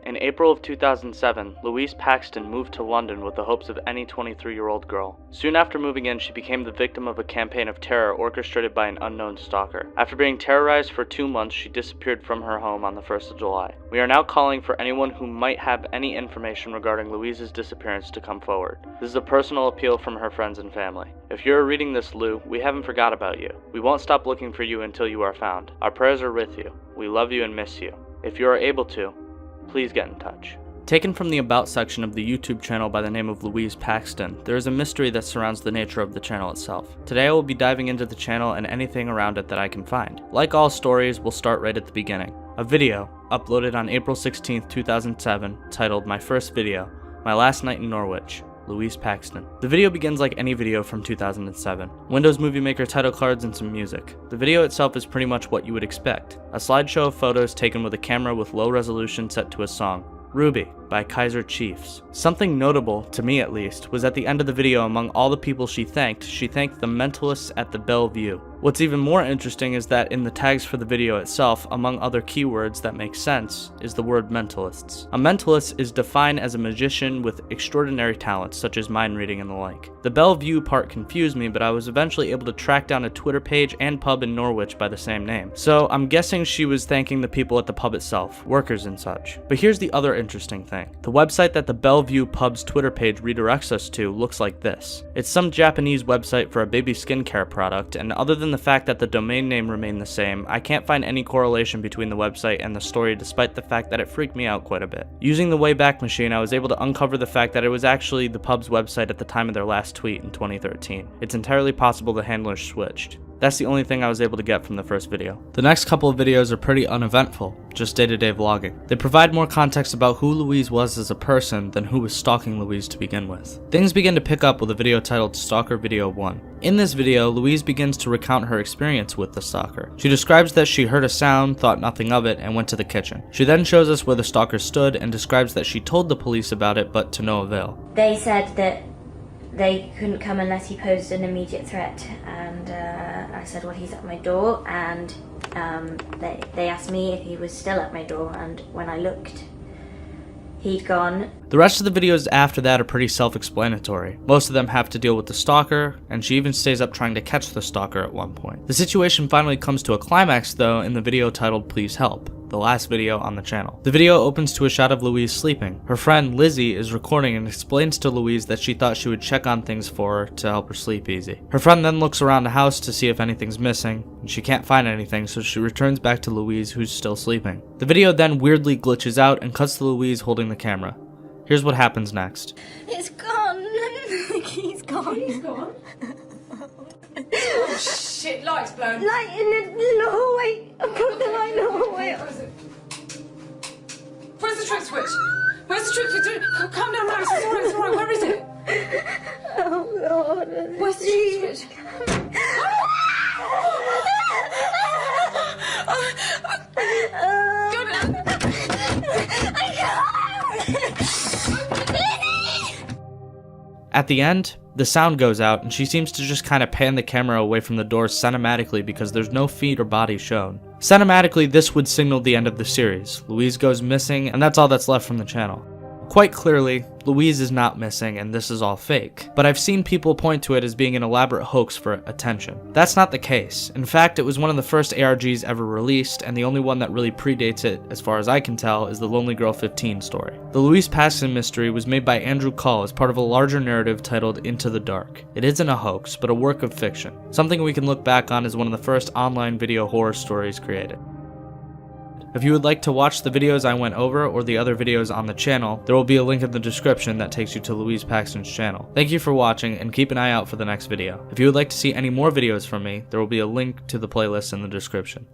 In April of 2007, Louise Paxton moved to London with the hopes of any 23-year-old girl. Soon after moving in, she became the victim of a campaign of terror orchestrated by an unknown stalker. After being terrorized for 2 months, she disappeared from her home on the 1st of July. We are now calling for anyone who might have any information regarding Louise's disappearance to come forward. This is a personal appeal from her friends and family. If you're reading this, Lou, we haven't forgot about you. We won't stop looking for you until you are found. Our prayers are with you. We love you and miss you. If you are able to, please get in touch. Taken from the About section of the YouTube channel by the name of Louise Paxton, there is a mystery that surrounds the nature of the channel itself. Today I will be diving into the channel and anything around it that I can find. Like all stories, we'll start right at the beginning. A video, uploaded on April 16th, 2007, titled My First Video, My Last Night in Norwich, Louise Paxton. The video begins like any video from 2007. Windows Movie Maker title cards and some music. The video itself is pretty much what you would expect. A slideshow of photos taken with a camera with low resolution set to a song, Ruby by Kaiser Chiefs. Something notable, to me at least, was at the end of the video among all the people she thanked the mentalists at the Bellevue. What's even more interesting is that in the tags for the video itself, among other keywords that make sense, is the word mentalists. A mentalist is defined as a magician with extraordinary talents, such as mind reading and the like. The Bellevue part confused me, but I was eventually able to track down a Twitter page and pub in Norwich by the same name. So I'm guessing she was thanking the people at the pub itself, workers and such. But here's the other interesting thing. The website that the Bellevue pub's Twitter page redirects us to looks like this. It's some Japanese website for a baby skincare product, and other than the fact that the domain name remained the same, I can't find any correlation between the website and the story despite the fact that it freaked me out quite a bit. Using the Wayback Machine, I was able to uncover the fact that it was actually the pub's website at the time of their last tweet in 2013. It's entirely possible the handlers switched. That's the only thing I was able to get from the first video. The next couple of videos are pretty uneventful, just day-to-day vlogging. They provide more context about who Louise was as a person than who was stalking Louise to begin with. Things begin to pick up with a video titled Stalker Video 1. In this video, Louise begins to recount her experience with the stalker. She describes that she heard a sound, thought nothing of it, and went to the kitchen. She then shows us where the stalker stood and describes that she told the police about it, but to no avail. They said that they couldn't come unless he posed an immediate threat, and I said, well, he's at my door, and they asked me if he was still at my door, and when I looked, he'd gone. The rest of the videos after that are pretty self-explanatory. Most of them have to deal with the stalker, and she even stays up trying to catch the stalker at one point. The situation finally comes to a climax though in the video titled Please Help, the last video on the channel. The video opens to a shot of Louise sleeping. Her friend Lizzie is recording and explains to Louise that she thought she would check on things for her to help her sleep easy. Her friend then looks around the house to see if anything's missing, and she can't find anything, so she returns back to Louise, who's still sleeping. The video then weirdly glitches out and cuts to Louise holding the camera. Here's what happens next. It's gone. He's gone. He's gone? Oh shit, light's blown. Light in the hallway. I put the light in the hallway. Where's the trick switch? Where's the trick switch? Calm down, Maris. It's alright, it's alright. Where is it? Oh God. Where's the trick switch? At the end, the sound goes out and she seems to just kind of pan the camera away from the door cinematically because there's no feet or body shown. Cinematically, this would signal the end of the series. Louise goes missing, and that's all that's left from the channel. Quite clearly, Louise is not missing and this is all fake, but I've seen people point to it as being an elaborate hoax for attention. That's not the case. In fact, it was one of the first ARGs ever released, and the only one that really predates it, as far as I can tell, is the Lonely Girl 15 story. The Louise Paxton mystery was made by Andrew Cull as part of a larger narrative titled Into the Dark. It isn't a hoax, but a work of fiction, something we can look back on as one of the first online video horror stories created. If you would like to watch the videos I went over or the other videos on the channel, there will be a link in the description that takes you to Louise Paxton's channel. Thank you for watching, and keep an eye out for the next video. If you would like to see any more videos from me, there will be a link to the playlist in the description.